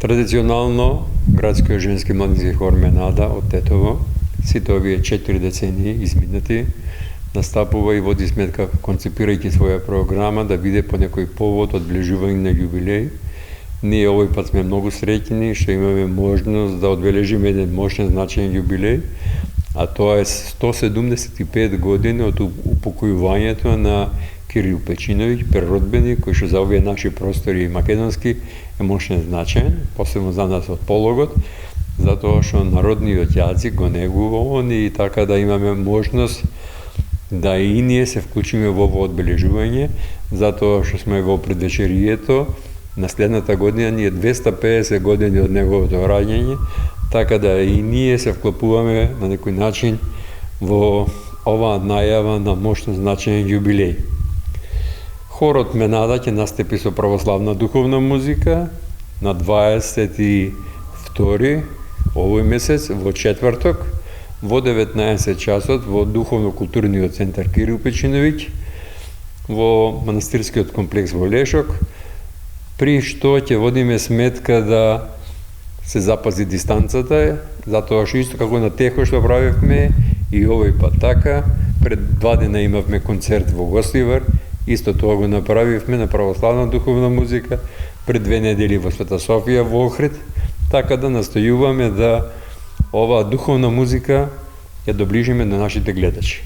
Традиционално, градскиот женски младински хор Менада од Тетово, сите овие 4 децении изминати, настапува и води сметка, концепирајќи своја програма, да биде по некој повод одбележување на јубилеј. Ние овој пат сме многу среќни што имаме можност да одбележиме еден мощен значаен јубилеј, а тоа е 175 години од упокојувањето на Кирил Печиновиќ, преродбеник, кој што за овие наши простори македонски е мощен значаен, посебно за нас од Пологот, затоа што народниот јазик го негува он и така да имаме можност да и ние се вклучиме во ово одбележување, затоа што сме во предвечерието на следната година, ние 250 години од неговото раѓање, така да и ние се вклопуваме на некој начин во оваа најава на мощно значаен јубилеј. Хорот Менада ќе настапи со православна духовна музика на 22 овој месец, во четврток, во 19 часот во Духовно-културниот центар Кирил Печиновиќ, во манастирскиот комплекс во Лешок, при што ќе водиме сметка да се запази дистанцата, затоа што исто како на Техо што правевме и овој пат така, пред 2 дена имавме концерт во Гостивар, исто тоа го направивме на православна духовна музика, пред 2 недели во Света Софија во Охрид, така да настојуваме да оваа духовна музика ја доближиме до нашите гледачи.